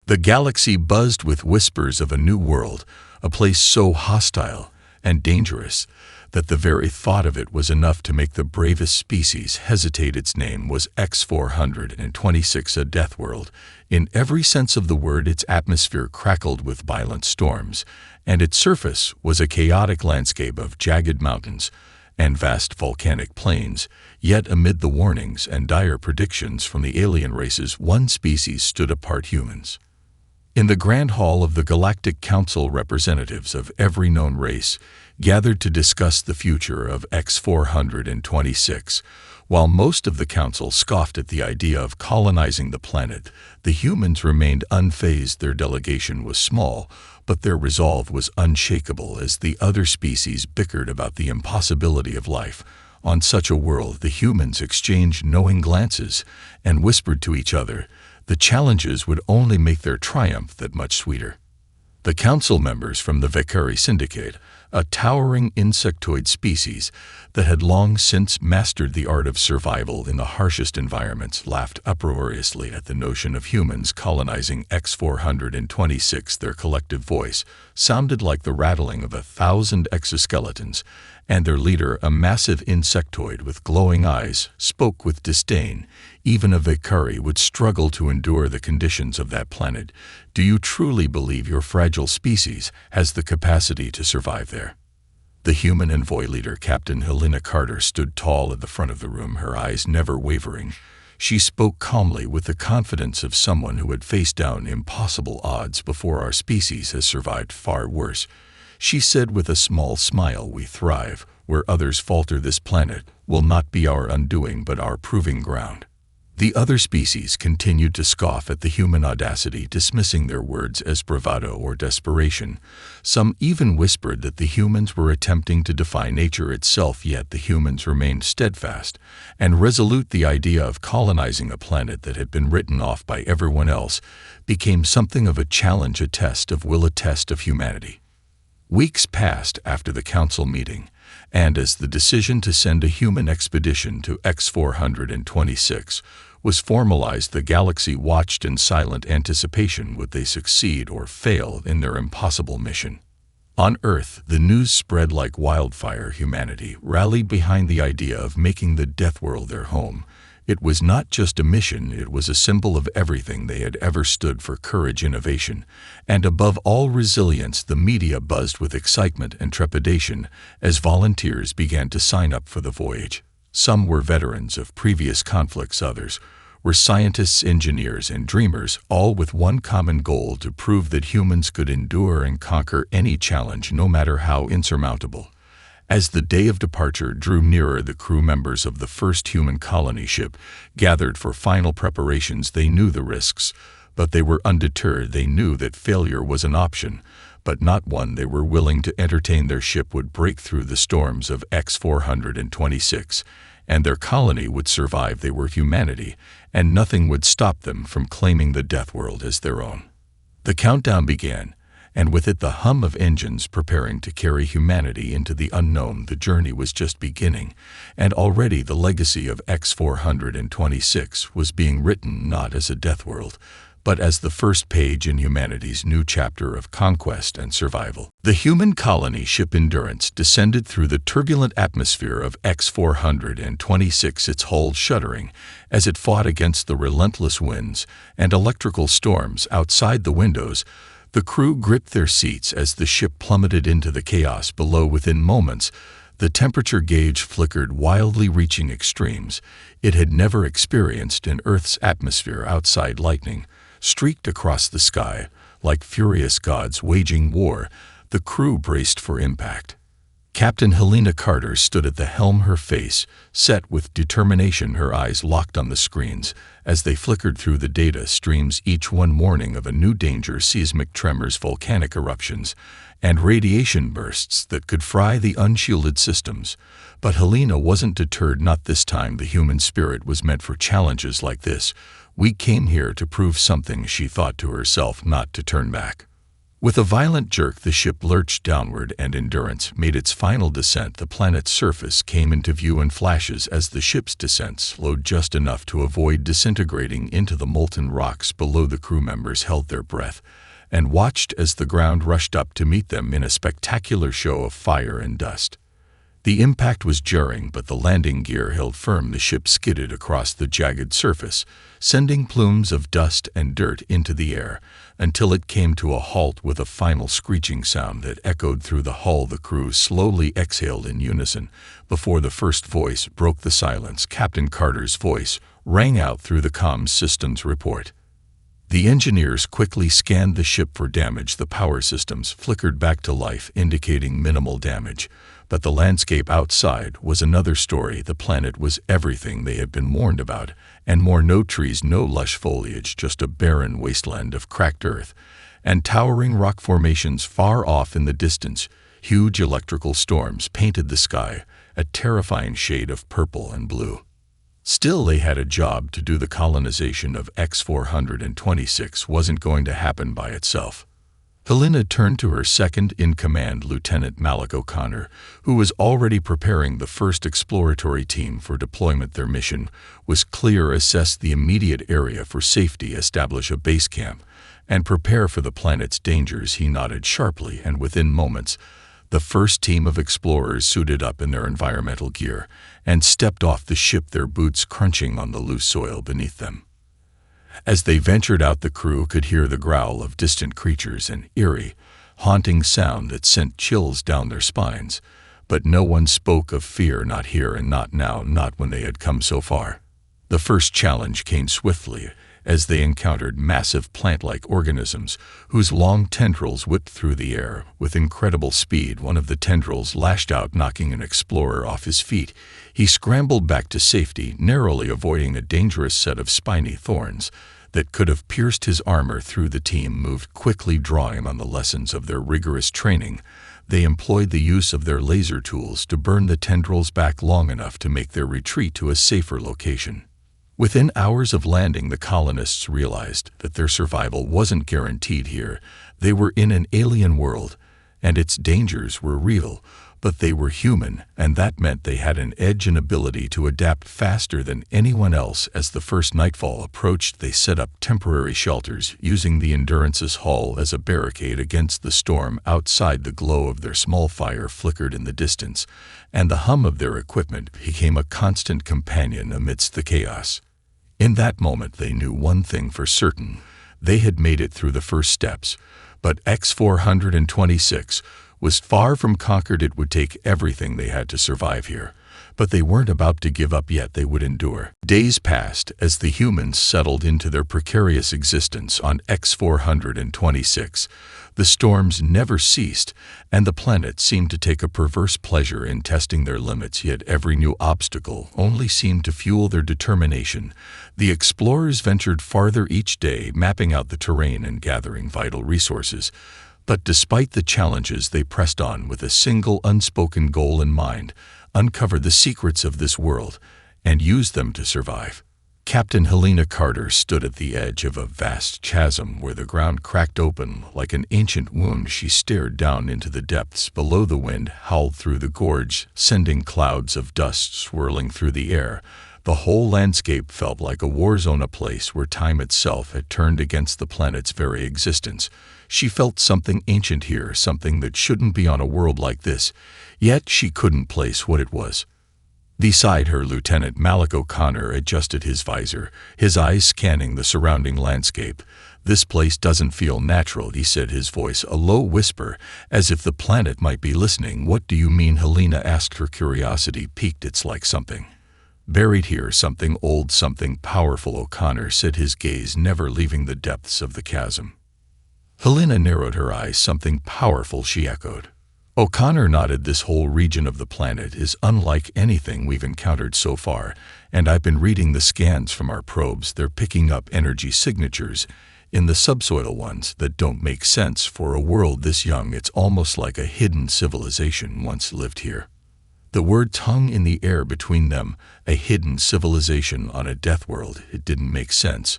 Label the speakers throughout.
Speaker 1: The galaxy buzzed with whispers of a new world, a place so hostile and dangerous that the very thought of it was enough to make the bravest species hesitate. Its name was X-426, a death world. In every sense of the word, its atmosphere crackled with violent storms, and its surface was a chaotic landscape of jagged mountains and vast volcanic plains. Yet amid the warnings and dire predictions from the alien races, one species stood apart: humans. In the Grand Hall of the Galactic Council, representatives of every known race gathered to discuss the future of X-426. While most of the council scoffed at the idea of colonizing the planet, the humans remained unfazed. Their delegation was small, but their resolve was unshakable as the other species bickered about the impossibility of life on such a world. The humans exchanged knowing glances and whispered to each other. The challenges would only make their triumph that much sweeter. The council members from the HFY Syndicate, a towering insectoid species that had long since mastered the art of survival in the harshest environments, laughed uproariously at the notion of humans colonizing X-426. Their collective voice sounded like the rattling of 1,000 exoskeletons, and their leader, a massive insectoid with glowing eyes, spoke with disdain. Even a HFY would struggle to endure the conditions of that planet. Do you truly believe your fragile species has the capacity to survive there? The human envoy leader, Captain Helena Carter, stood tall at the front of the room, her eyes never wavering. She spoke calmly with the confidence of someone who had faced down impossible odds before. Our species has survived far worse, she said with a small smile. We thrive where others falter. This planet will not be our undoing but our proving ground. The other species continued to scoff at the human audacity, dismissing their words as bravado or desperation. Some even whispered that the humans were attempting to defy nature itself, yet the humans remained steadfast and resolute. The idea of colonizing a planet that had been written off by everyone else became something of a challenge, a test of will, a test of humanity. Weeks passed after the council meeting, and as the decision to send a human expedition to X-426 was formalized, the galaxy watched in silent anticipation. Would they succeed or fail in their impossible mission? On Earth, the news spread like wildfire. Humanity rallied behind the idea of making the Deathworld their home. It was not just a mission, it was a symbol of everything they had ever stood for: courage, innovation, and above all, resilience. The media buzzed with excitement and trepidation as volunteers began to sign up for the voyage. Some were veterans of previous conflicts, others were scientists, engineers, and dreamers, all with one common goal: to prove that humans could endure and conquer any challenge, no matter how insurmountable. As the day of departure drew nearer, the crew members of the first human colony ship gathered for final preparations. They knew the risks, but they were undeterred. They knew that failure was an option, but not one they were willing to entertain. Their ship would break through the storms of X-426, and their colony would survive. They were humanity, and nothing would stop them from claiming the Deathworld as their own. The countdown began, and with it the hum of engines preparing to carry humanity into the unknown. The journey was just beginning, and already the legacy of X-426 was being written not as a Deathworld, but as the first page in humanity's new chapter of conquest and survival. The human colony ship Endurance descended through the turbulent atmosphere of X-426, its hull shuddering as it fought against the relentless winds and electrical storms outside the windows. The crew gripped their seats as the ship plummeted into the chaos below. Within moments, the temperature gauge flickered wildly, reaching extremes it had never experienced in Earth's atmosphere. Outside, lightning streaked across the sky like furious gods waging war. The crew braced for impact. Captain Helena Carter stood at the helm, her face set with determination, her eyes locked on the screens as they flickered through the data streams, each one warning of a new danger: seismic tremors, volcanic eruptions, and radiation bursts that could fry the unshielded systems. But Helena wasn't deterred, not this time. The human spirit was meant for challenges like this. We came here to prove something, she thought to herself, not to turn back. With a violent jerk, the ship lurched downward and Endurance made its final descent. The planet's surface came into view in flashes as the ship's descent slowed just enough to avoid disintegrating into the molten rocks below. The crew members held their breath and watched as the ground rushed up to meet them in a spectacular show of fire and dust. The impact was jarring, but the landing gear held firm. The ship skidded across the jagged surface, sending plumes of dust and dirt into the air, until it came to a halt with a final screeching sound that echoed through the hull. The crew slowly exhaled in unison before the first voice broke the silence. Captain Carter's voice rang out through the comms system's report. The engineers quickly scanned the ship for damage. The power systems flickered back to life, indicating minimal damage. But the landscape outside was another story. The planet was everything they had been warned about, and more. No trees, no lush foliage, just a barren wasteland of cracked earth and towering rock formations far off in the distance. Huge electrical storms painted the sky a terrifying shade of purple and blue. Still, they had a job to do. The colonization of X-426 wasn't going to happen by itself. Helena turned to her second-in-command, Lieutenant Malik O'Connor, who was already preparing the first exploratory team for deployment. Their mission was clear: assess the immediate area for safety, establish a base camp, and prepare for the planet's dangers. He nodded sharply, and within moments, the first team of explorers suited up in their environmental gear and stepped off the ship, their boots crunching on the loose soil beneath them. As they ventured out, the crew could hear the growl of distant creatures, an eerie, haunting sound that sent chills down their spines. But no one spoke of fear, not here and not now, not when they had come so far. The first challenge came swiftly as they encountered massive plant-like organisms whose long tendrils whipped through the air with incredible speed. One of the tendrils lashed out, knocking an explorer off his feet. He scrambled back to safety, narrowly avoiding a dangerous set of spiny thorns that could have pierced his armor. Through the team moved quickly, drawing on the lessons of their rigorous training. They employed the use of their laser tools to burn the tendrils back long enough to make their retreat to a safer location. Within hours of landing, the colonists realized that their survival wasn't guaranteed here. They were in an alien world, and its dangers were real, but they were human, and that meant they had an edge, an ability to adapt faster than anyone else. As the first nightfall approached, they set up temporary shelters, using the Endurance's hull as a barricade against the storm. Outside, the glow of their small fire flickered in the distance, and the hum of their equipment became a constant companion amidst the chaos. In that moment, they knew one thing for certain: they had made it through the first steps, but X-426 was far from conquered. It would take everything they had to survive here, but they weren't about to give up yet. They would endure. Days passed as the humans settled into their precarious existence on X-426. The storms never ceased, and the planet seemed to take a perverse pleasure in testing their limits, yet every new obstacle only seemed to fuel their determination. The explorers ventured farther each day, mapping out the terrain and gathering vital resources. But despite the challenges, they pressed on with a single unspoken goal in mind: uncover the secrets of this world and use them to survive. Captain Helena Carter stood at the edge of a vast chasm where the ground cracked open like an ancient wound. She stared down into the depths below. The wind howled through the gorge, sending clouds of dust swirling through the air. The whole landscape felt like a war zone, a place where time itself had turned against the planet's very existence. She felt something ancient here, something that shouldn't be on a world like this, yet she couldn't place what it was. Beside her, Lieutenant Malik O'Connor adjusted his visor, his eyes scanning the surrounding landscape. "This place doesn't feel natural," he said, his voice a low whisper, as if the planet might be listening. "What do you mean?" Helena asked, her curiosity piqued. "It's like something buried here, something old, something powerful," O'Connor said, his gaze never leaving the depths of the chasm. Helena narrowed her eyes. "Something powerful," she echoed. O'Connor nodded. "This whole region of the planet is unlike anything we've encountered so far, and I've been reading the scans from our probes. They're picking up energy signatures in the subsoil ones that don't make sense for a world this young. It's almost like a hidden civilization once lived here." The words hung in the air between them. A hidden civilization on a death world. It didn't make sense,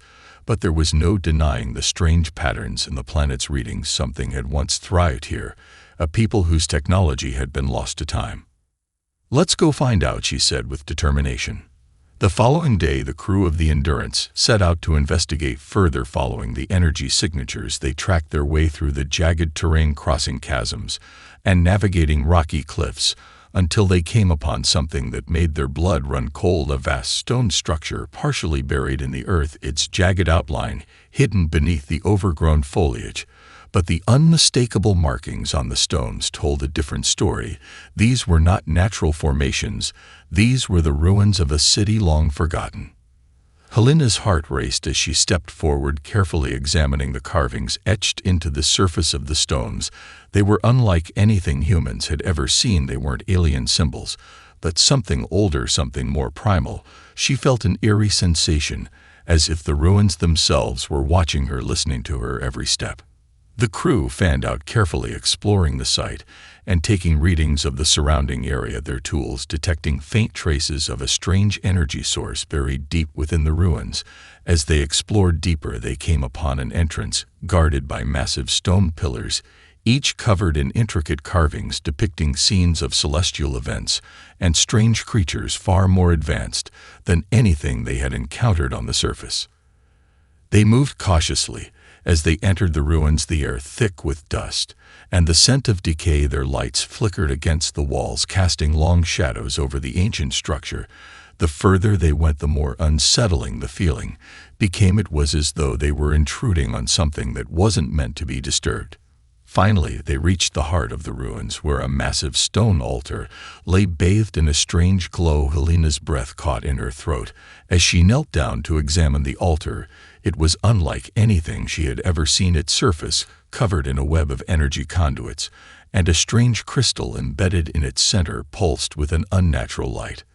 Speaker 1: But there was no denying the strange patterns in the planet's readings. Something had once thrived here, a people whose technology had been lost to time. "Let's go find out," she said with determination. The following day, the crew of the Endurance set out to investigate further. Following the energy signatures, they tracked their way through the jagged terrain, crossing chasms and navigating rocky cliffs until they came upon something that made their blood run cold. A vast stone structure partially buried in the earth, its jagged outline hidden beneath the overgrown foliage. But the unmistakable markings on the stones told a different story. These were not natural formations. These were the ruins of a city long forgotten. Helena's heart raced as she stepped forward, carefully examining the carvings etched into the surface of the stones. They were unlike anything humans had ever seen. They weren't alien symbols, but something older, something more primal. She felt an eerie sensation, as if the ruins themselves were watching her, listening to her every step. The crew fanned out carefully, exploring the site and taking readings of the surrounding area, their tools detecting faint traces of a strange energy source buried deep within the ruins. As they explored deeper, they came upon an entrance guarded by massive stone pillars, each covered in intricate carvings depicting scenes of celestial events and strange creatures far more advanced than anything they had encountered on the surface. They moved cautiously. As they entered the ruins, the air thick with dust and the scent of decay, their lights flickered against the walls, casting long shadows over the ancient structure. The further they went, the more unsettling the feeling became. It was as though they were intruding on something that wasn't meant to be disturbed. Finally, they reached the heart of the ruins, where a massive stone altar lay bathed in a strange glow. Helena's breath caught in her throat as she knelt down to examine the altar. It was unlike anything she had ever seen. Its surface covered in a web of energy conduits, and a strange crystal embedded in its center pulsed with an unnatural light.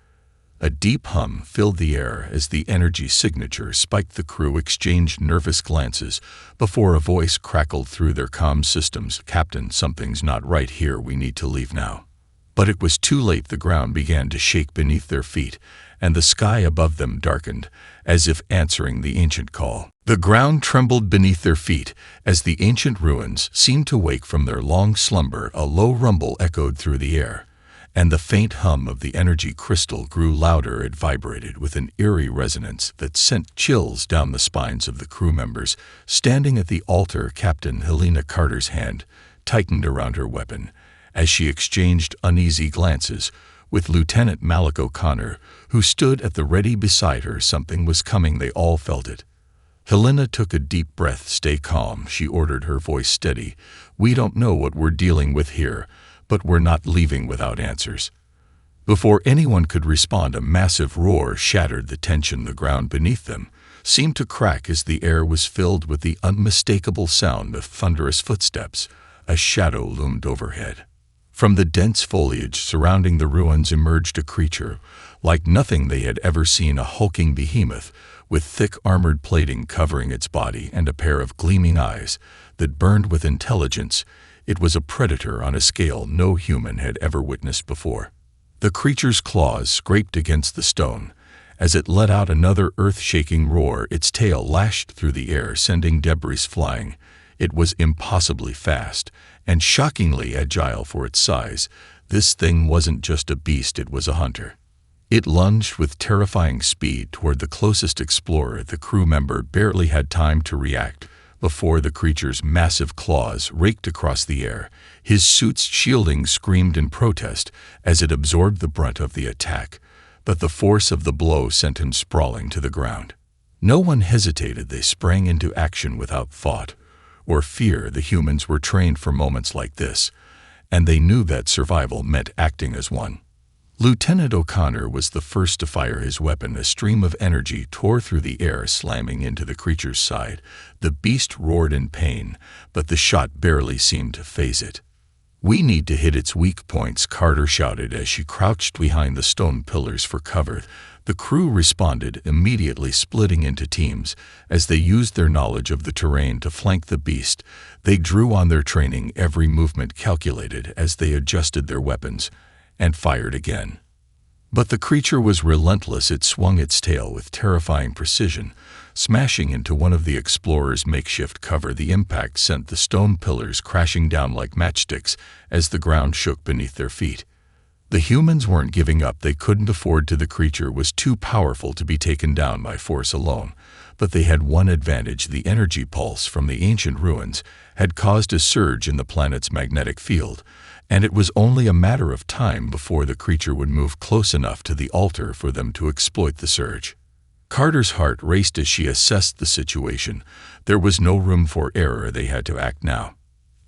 Speaker 1: A deep hum filled the air as the energy signature spiked. The crew exchanged nervous glances before a voice crackled through their comm systems. "Captain, something's not right here. We need to leave now." But it was too late. The ground began to shake beneath their feet, and the sky above them darkened, as if answering the ancient call. The ground trembled beneath their feet as the ancient ruins seemed to wake from their long slumber. A low rumble echoed through the air, and the faint hum of the energy crystal grew louder. It vibrated with an eerie resonance that sent chills down the spines of the crew members standing at the altar. Captain, Helena Carter's hand tightened around her weapon as she exchanged uneasy glances with Lieutenant Malik O'Connor, who stood at the ready beside her. Something was coming. They all felt it. Helena took a deep breath. "Stay calm," she ordered, her voice steady. "We don't know what we're dealing with here, but we're not leaving without answers." Before anyone could respond, a massive roar shattered the tension. The ground beneath them seemed to crack as the air was filled with the unmistakable sound of thunderous footsteps. A shadow loomed overhead. From the dense foliage surrounding the ruins emerged a creature like nothing they had ever seen, a hulking behemoth with thick armored plating covering its body and a pair of gleaming eyes that burned with intelligence. It was a predator on a scale no human had ever witnessed before. The creature's claws scraped against the stone as it let out another earth-shaking roar. Its tail lashed through the air, sending debris flying. It was impossibly fast and shockingly agile for its size. This thing wasn't just a beast, it was a hunter. It lunged with terrifying speed toward the closest explorer. The crew member barely had time to react before the creature's massive claws raked across the air. His suit's shielding screamed in protest as it absorbed the brunt of the attack, but the force of the blow sent him sprawling to the ground. No one hesitated. They sprang into action without thought or fear. The humans were trained for moments like this, and they knew that survival meant acting as one. Lieutenant O'Connor was the first to fire his weapon. A stream of energy tore through the air, slamming into the creature's side. The beast roared in pain, but the shot barely seemed to faze it. "We need to hit its weak points," Carter shouted as she crouched behind the stone pillars for cover. The crew responded, immediately splitting into teams as they used their knowledge of the terrain to flank the beast. They drew on their training, every movement calculated as they adjusted their weapons and fired again. But the creature was relentless. It swung its tail with terrifying precision, Smashing into one of the explorers' makeshift cover, the impact sent the stone pillars crashing down like matchsticks as the ground shook beneath their feet. The humans weren't giving up. They couldn't afford to. The creature was too powerful to be taken down by force alone. But they had one advantage. The energy pulse from the ancient ruins had caused a surge in the planet's magnetic field, and it was only a matter of time before the creature would move close enough to the altar for them to exploit the surge. Carter's heart raced as she assessed the situation. There was no room for error. They had to act now.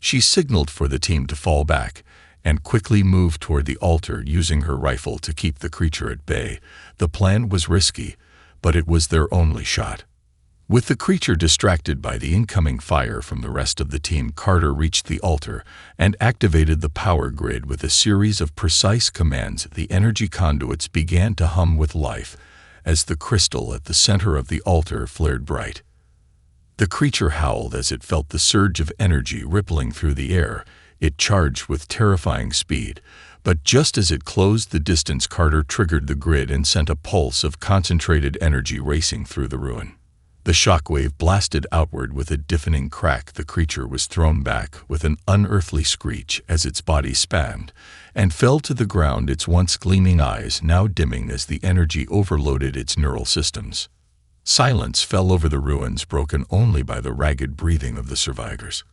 Speaker 1: She signaled for the team to fall back and quickly moved toward the altar, using her rifle to keep the creature at bay. The plan was risky, but it was their only shot. With the creature distracted by the incoming fire from the rest of the team, Carter reached the altar and activated the power grid. With a series of precise commands, the energy conduits began to hum with life as the crystal at the center of the altar flared bright. The creature howled as it felt the surge of energy rippling through the air. It charged with terrifying speed, but just as it closed the distance, Carter triggered the grid and sent a pulse of concentrated energy racing through the ruin. The shockwave blasted outward with a deafening crack. The creature was thrown back with an unearthly screech as its body spasmed and fell to the ground, its once gleaming eyes now dimming as the energy overloaded its neural systems. Silence fell over the ruins, broken only by the ragged breathing of the survivors.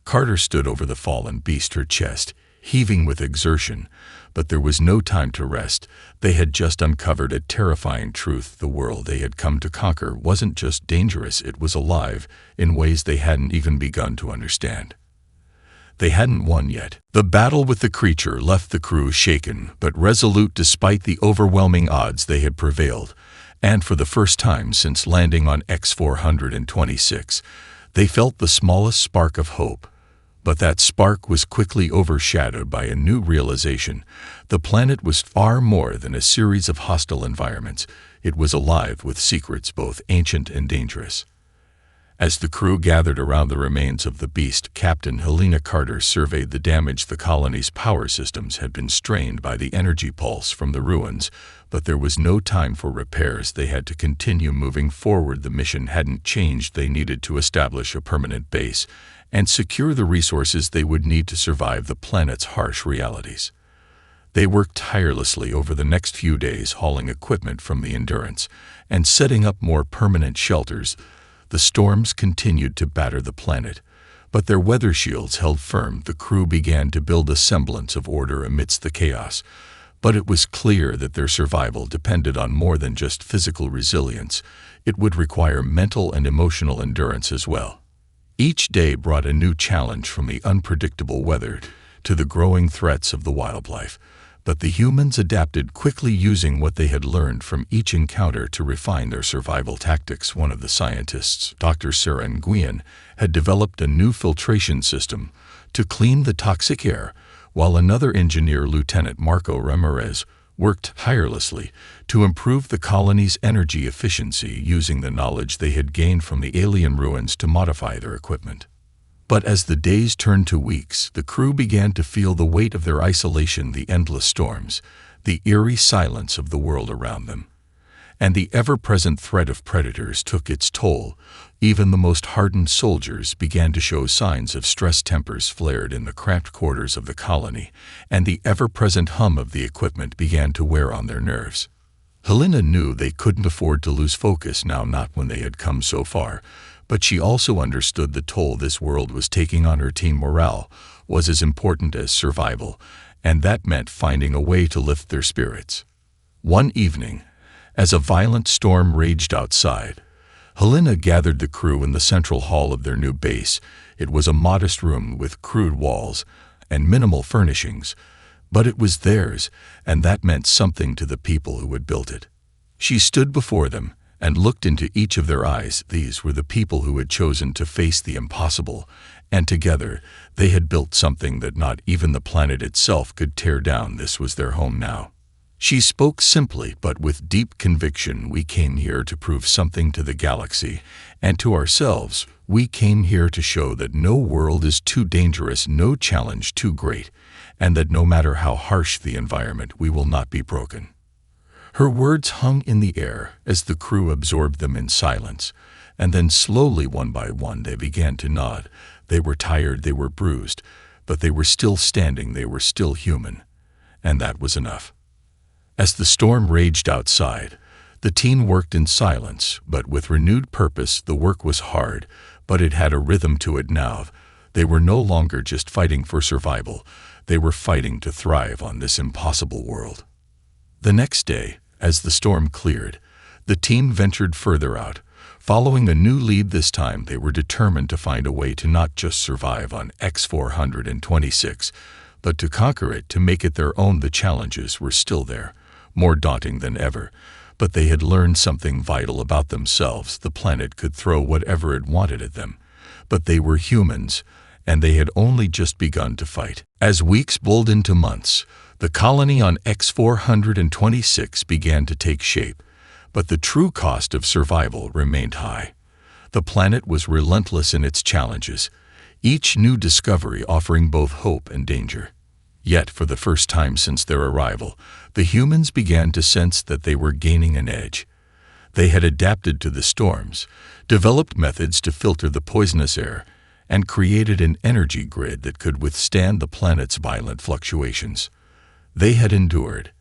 Speaker 1: Carter stood over the fallen beast, her chest heaving with exertion, but there was no time to rest. They had just uncovered a terrifying truth. The world they had come to conquer wasn't just dangerous, it was alive in ways they hadn't even begun to understand. They hadn't won yet. The battle with the creature left the crew shaken but resolute. Despite the overwhelming odds, they had prevailed, and for the first time since landing on X-426, they felt the smallest spark of hope. But that spark was quickly overshadowed by a new realization. The planet was far more than a series of hostile environments. It was alive with secrets both ancient and dangerous. As the crew gathered around the remains of the beast, Captain Helena Carter surveyed the damage. The colony's power systems had been strained by the energy pulse from the ruins, but there was no time for repairs. They had to continue moving forward. The mission hadn't changed. They needed to establish a permanent base and secure the resources they would need to survive the planet's harsh realities. They worked tirelessly over the next few days, hauling equipment from the Endurance and setting up more permanent shelters. The storms continued to batter the planet, but their weather shields held firm. The crew began to build a semblance of order amidst the chaos, but it was clear that their survival depended on more than just physical resilience. It would require mental and emotional endurance as well. Each day brought a new challenge, from the unpredictable weather to the growing threats of the wildlife, but the humans adapted quickly, using what they had learned from each encounter to refine their survival tactics. One of the scientists, Dr. Sarah Nguyen, had developed a new filtration system to clean the toxic air, while another engineer, Lieutenant Marco Ramirez, worked tirelessly to improve the colony's energy efficiency, using the knowledge they had gained from the alien ruins to modify their equipment. But as the days turned to weeks, the crew began to feel the weight of their isolation, the endless storms, the eerie silence of the world around them, and the ever-present threat of predators took its toll. Even the most hardened soldiers began to show signs of stress. Tempers flared in the cramped quarters of the colony, and the ever-present hum of the equipment began to wear on their nerves. Helena knew they couldn't afford to lose focus now, not when they had come so far, but she also understood the toll this world was taking on her team. Morale was as important as survival, and that meant finding a way to lift their spirits. One evening, as a violent storm raged outside, Helena gathered the crew in the central hall of their new base. It was a modest room with crude walls and minimal furnishings, but it was theirs, and that meant something to the people who had built it. She stood before them and looked into each of their eyes. These were the people who had chosen to face the impossible, and together they had built something that not even the planet itself could tear down. This was their home now. She spoke simply but with deep conviction. We came here to prove something to the galaxy and to ourselves. We came here to show that no world is too dangerous, no challenge too great, and that no matter how harsh the environment, we will not be broken. Her words hung in the air as the crew absorbed them in silence. And then slowly, one by one, they began to nod. They were tired, they were bruised, but they were still standing, they were still human. And that was enough. As the storm raged outside, the team worked in silence, but with renewed purpose. The work was hard, but it had a rhythm to it now. They were no longer just fighting for survival. They were fighting to thrive on this impossible world. The next day, as the storm cleared, the team ventured further out. Following a new lead this time, they were determined to find a way to not just survive on X-426, but to conquer it, to make it their own. The challenges were still there, more daunting than ever, but they had learned something vital about themselves. The planet could throw whatever it wanted at them, but they were humans, and they had only just begun to fight. As weeks rolled into months, the colony on X-426 began to take shape, but the true cost of survival remained high. The planet was relentless in its challenges, each new discovery offering both hope and danger. Yet, for the first time since their arrival, the humans began to sense that they were gaining an edge. They had adapted to the storms, developed methods to filter the poisonous air, and created an energy grid that could withstand the planet's violent fluctuations. They had endured,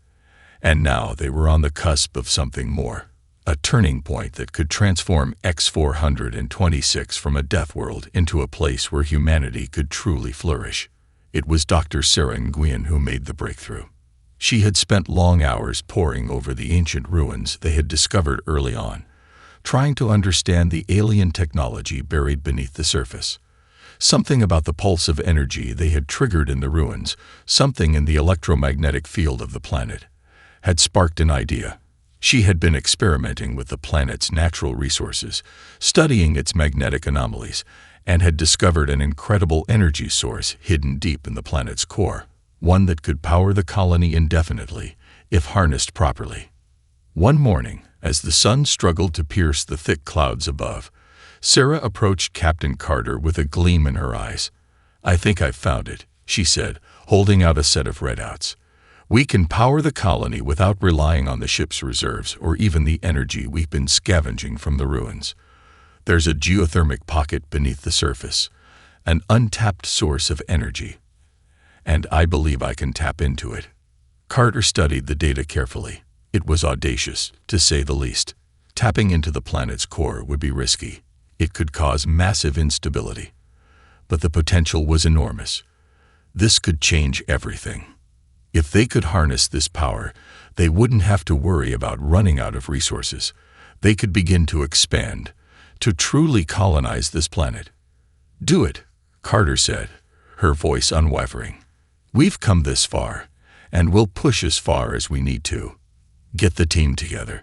Speaker 1: and now they were on the cusp of something more, a turning point that could transform X-426 from a death world into a place where humanity could truly flourish. It was Dr. Sarah Nguyen who made the breakthrough. She had spent long hours poring over the ancient ruins they had discovered early on, trying to understand the alien technology buried beneath the surface. Something about the pulse of energy they had triggered in the ruins, something in the electromagnetic field of the planet, had sparked an idea. She had been experimenting with the planet's natural resources, studying its magnetic anomalies, and had discovered an incredible energy source hidden deep in the planet's core, one that could power the colony indefinitely, if harnessed properly. One morning, as the sun struggled to pierce the thick clouds above, Sarah approached Captain Carter with a gleam in her eyes. "I think I've found it," she said, holding out a set of readouts. "We can power the colony without relying on the ship's reserves or even the energy we've been scavenging from the ruins. There's a geothermic pocket beneath the surface, an untapped source of energy, and I believe I can tap into it." Carter studied the data carefully. It was audacious, to say the least. Tapping into the planet's core would be risky. It could cause massive instability. But the potential was enormous. This could change everything. If they could harness this power, they wouldn't have to worry about running out of resources. They could begin to expand, to truly colonize this planet. "Do it," Carter said, her voice unwavering. "We've come this far, and we'll push as far as we need to. Get the team together."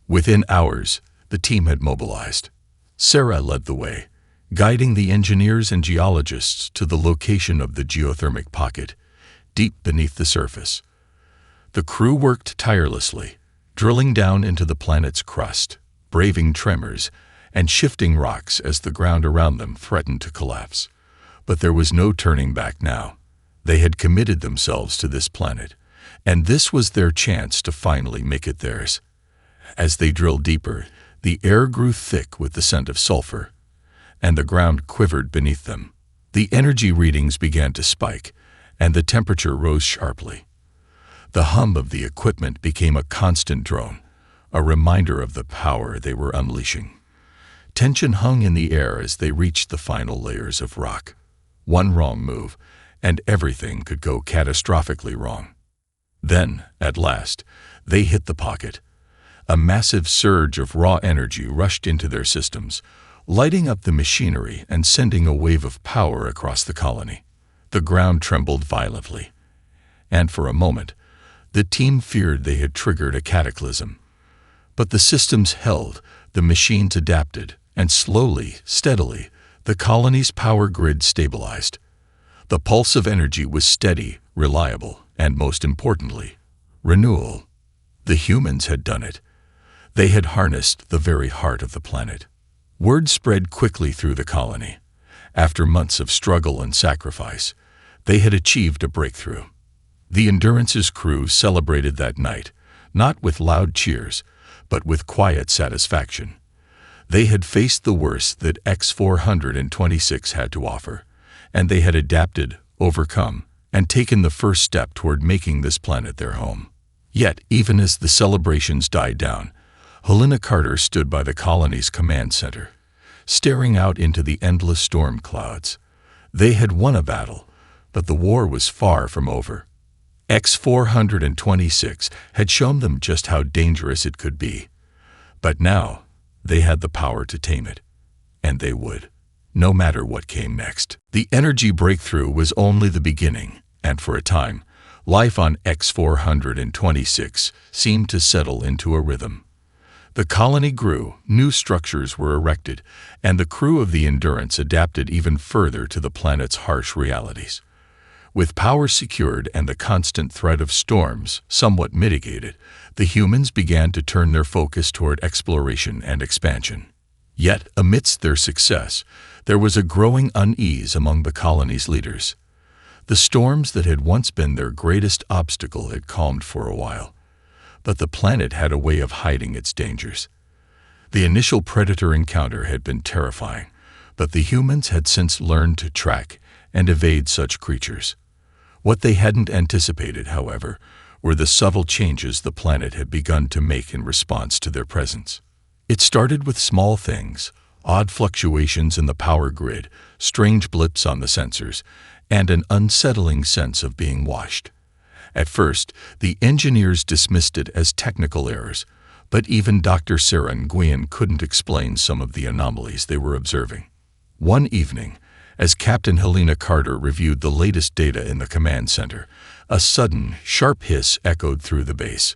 Speaker 1: Within hours, the team had mobilized. Sarah led the way, guiding the engineers and geologists to the location of the geothermic pocket, deep beneath the surface. The crew worked tirelessly, drilling down into the planet's crust, braving tremors, and shifting rocks as the ground around them threatened to collapse. But there was no turning back now. They had committed themselves to this planet, and this was their chance to finally make it theirs. As they drilled deeper, the air grew thick with the scent of sulfur, and the ground quivered beneath them. The energy readings began to spike, and the temperature rose sharply. The hum of the equipment became a constant drone, a reminder of the power they were unleashing. Tension hung in the air as they reached the final layers of rock. One wrong move, and everything could go catastrophically wrong. Then, at last, they hit the pocket. A massive surge of raw energy rushed into their systems, lighting up the machinery and sending a wave of power across the colony. The ground trembled violently, and for a moment, the team feared they had triggered a cataclysm. But the systems held, the machines adapted, and slowly, steadily, the colony's power grid stabilized. The pulse of energy was steady, reliable, and most importantly, renewal. The humans had done it. They had harnessed the very heart of the planet. Word spread quickly through the colony. After months of struggle and sacrifice, they had achieved a breakthrough. The Endurance's crew celebrated that night, not with loud cheers, but with quiet satisfaction. They had faced the worst that X-426 had to offer, and they had adapted, overcome, and taken the first step toward making this planet their home. Yet, even as the celebrations died down, Helena Carter stood by the colony's command center, staring out into the endless storm clouds. They had won a battle, but the war was far from over. X-426 had shown them just how dangerous it could be. But now, they had the power to tame it. And they would, no matter what came next. The energy breakthrough was only the beginning, and for a time, life on X-426 seemed to settle into a rhythm. The colony grew, new structures were erected, and the crew of the Endurance adapted even further to the planet's harsh realities. With power secured and the constant threat of storms somewhat mitigated, the humans began to turn their focus toward exploration and expansion. Yet, amidst their success, there was a growing unease among the colony's leaders. The storms that had once been their greatest obstacle had calmed for a while, but the planet had a way of hiding its dangers. The initial predator encounter had been terrifying, but the humans had since learned to track and evade such creatures. What they hadn't anticipated, however, were the subtle changes the planet had begun to make in response to their presence. It started with small things, odd fluctuations in the power grid, strange blips on the sensors, and an unsettling sense of being watched. At first, the engineers dismissed it as technical errors, but even Dr. Sarah Nguyen couldn't explain some of the anomalies they were observing. One evening, as Captain Helena Carter reviewed the latest data in the command center, a sudden, sharp hiss echoed through the base.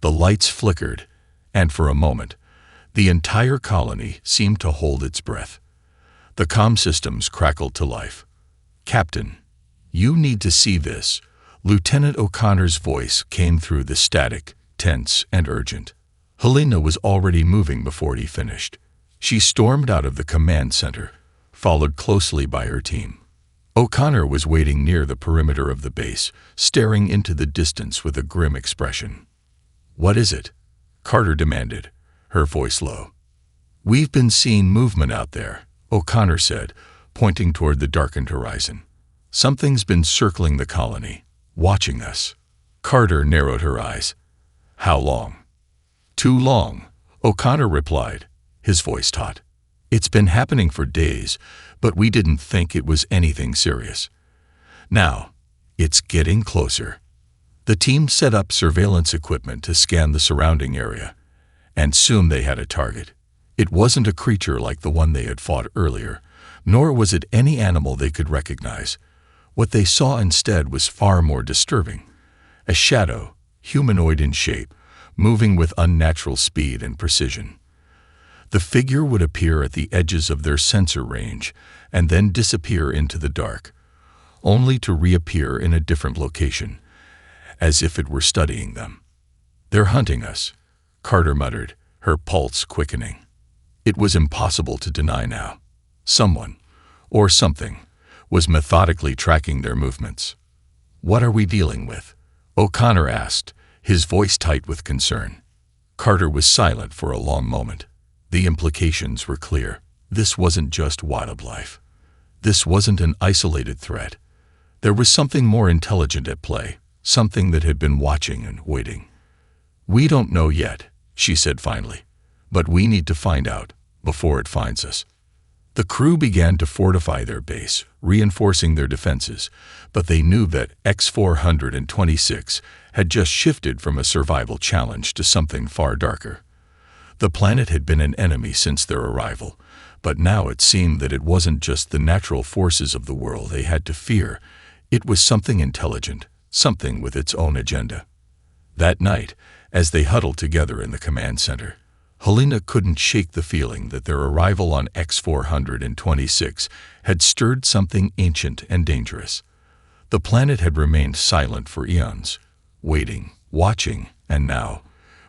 Speaker 1: The lights flickered, and for a moment, the entire colony seemed to hold its breath. The comm systems crackled to life. "Captain, you need to see this." Lieutenant O'Connor's voice came through the static, tense and urgent. Helena was already moving before he finished. She stormed out of the command center, followed closely by her team. O'Connor was waiting near the perimeter of the base, staring into the distance with a grim expression. "What is it?" Carter demanded, her voice low. "We've been seeing movement out there," O'Connor said, pointing toward the darkened horizon. "Something's been circling the colony, watching us." Carter narrowed her eyes. "How long?" "Too long," O'Connor replied, his voice taut. "It's been happening for days, but we didn't think it was anything serious. Now, it's getting closer." The team set up surveillance equipment to scan the surrounding area, and soon they had a target. It wasn't a creature like the one they had fought earlier, nor was it any animal they could recognize. What they saw instead was far more disturbing. A shadow, humanoid in shape, moving with unnatural speed and precision. The figure would appear at the edges of their sensor range and then disappear into the dark, only to reappear in a different location, as if it were studying them. "They're hunting us," Carter muttered, her pulse quickening. It was impossible to deny now. Someone, or something, was methodically tracking their movements. "What are we dealing with?" O'Connor asked, his voice tight with concern. Carter was silent for a long moment. The implications were clear. This wasn't just wildlife. This wasn't an isolated threat. There was something more intelligent at play, something that had been watching and waiting. "We don't know yet," she said finally, "but we need to find out before it finds us." The crew began to fortify their base, reinforcing their defenses, but they knew that X-426 had just shifted from a survival challenge to something far darker. The planet had been an enemy since their arrival, but now it seemed that it wasn't just the natural forces of the world they had to fear. It was something intelligent, something with its own agenda. That night, as they huddled together in the command center, Helena couldn't shake the feeling that their arrival on X-426 had stirred something ancient and dangerous. The planet had remained silent for eons, waiting, watching, and now,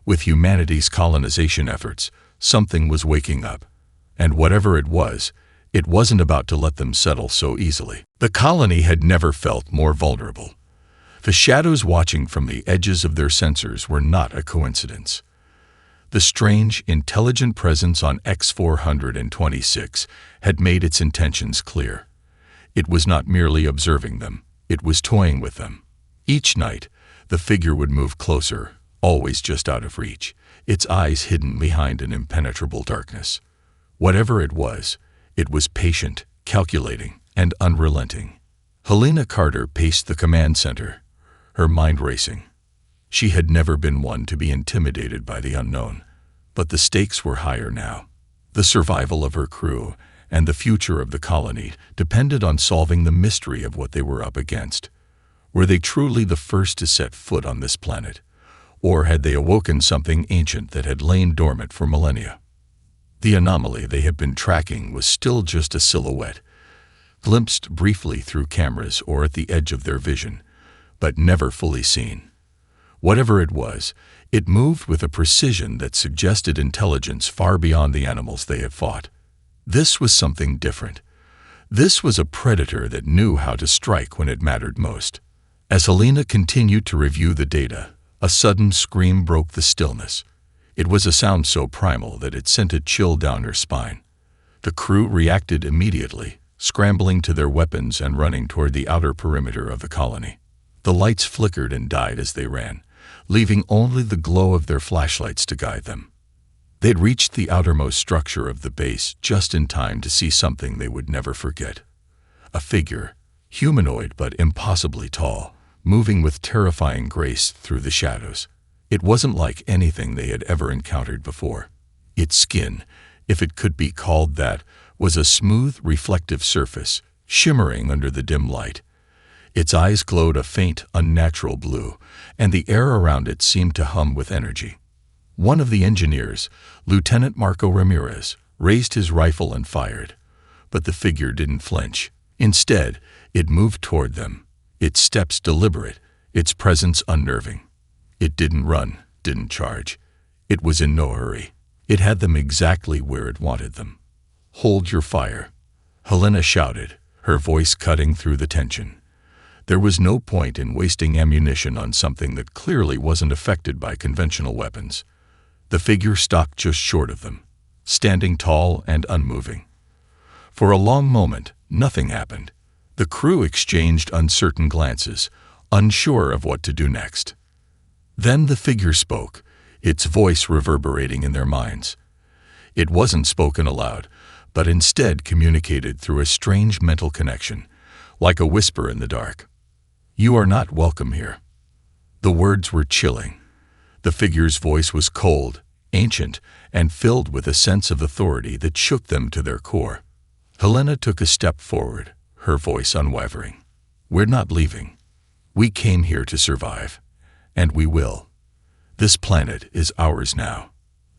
Speaker 1: with humanity's colonization efforts, something was waking up. And whatever it wasn't about to let them settle so easily. The colony had never felt more vulnerable. The shadows watching from the edges of their sensors were not a coincidence. The strange, intelligent presence on X-426 had made its intentions clear. It was not merely observing them, it was toying with them. Each night, the figure would move closer, always just out of reach, its eyes hidden behind an impenetrable darkness. Whatever it was patient, calculating, and unrelenting. Helena Carter paced the command center, her mind racing. She had never been one to be intimidated by the unknown, but the stakes were higher now. The survival of her crew and the future of the colony depended on solving the mystery of what they were up against. Were they truly the first to set foot on this planet, or had they awoken something ancient that had lain dormant for millennia? The anomaly they had been tracking was still just a silhouette, glimpsed briefly through cameras or at the edge of their vision, but never fully seen. Whatever it was, it moved with a precision that suggested intelligence far beyond the animals they had fought. This was something different. This was a predator that knew how to strike when it mattered most. As Helena continued to review the data, a sudden scream broke the stillness. It was a sound so primal that it sent a chill down her spine. The crew reacted immediately, scrambling to their weapons and running toward the outer perimeter of the colony. The lights flickered and died as they ran, leaving only the glow of their flashlights to guide them. They'd reached the outermost structure of the base just in time to see something they would never forget. A figure, humanoid but impossibly tall, moving with terrifying grace through the shadows. It wasn't like anything they had ever encountered before. Its skin, if it could be called that, was a smooth, reflective surface, shimmering under the dim light. Its eyes glowed a faint, unnatural blue, and the air around it seemed to hum with energy. One of the engineers, Lieutenant Marco Ramirez, raised his rifle and fired, but the figure didn't flinch. Instead, it moved toward them, its steps deliberate, its presence unnerving. It didn't run, didn't charge. It was in no hurry. It had them exactly where it wanted them. "Hold your fire," Helena shouted, her voice cutting through the tension. There was no point in wasting ammunition on something that clearly wasn't affected by conventional weapons. The figure stopped just short of them, standing tall and unmoving. For a long moment, nothing happened. The crew exchanged uncertain glances, unsure of what to do next. Then the figure spoke, its voice reverberating in their minds. It wasn't spoken aloud, but instead communicated through a strange mental connection, like a whisper in the dark. "You are not welcome here." The words were chilling. The figure's voice was cold, ancient, and filled with a sense of authority that shook them to their core. Helena took a step forward, her voice unwavering. "We're not leaving. We came here to survive, and we will. This planet is ours now."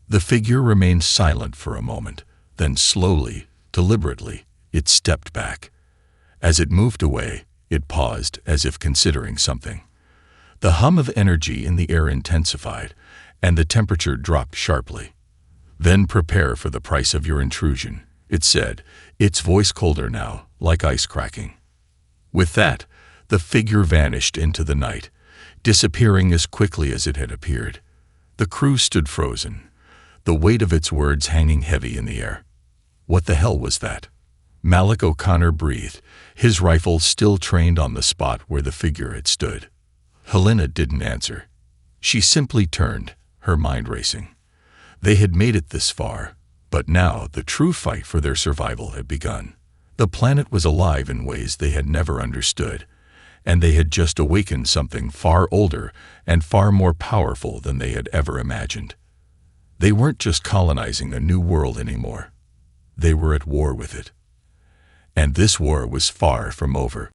Speaker 1: The figure remained silent for a moment, then slowly, deliberately, it stepped back. As it moved away, it paused as if considering something. The hum of energy in the air intensified, and the temperature dropped sharply. "Then prepare for the price of your intrusion," it said, its voice colder now, like ice cracking. With that, the figure vanished into the night, disappearing as quickly as it had appeared. The crew stood frozen, the weight of its words hanging heavy in the air. What the hell was that? Malik O'Connor breathed, his rifle still trained on the spot where the figure had stood. Helena didn't answer. She simply turned, her mind racing. They had made it this far, but now the true fight for their survival had begun. The planet was alive in ways they had never understood, and they had just awakened something far older and far more powerful than they had ever imagined. They weren't just colonizing a new world anymore. They were at war with it. And this war was far from over.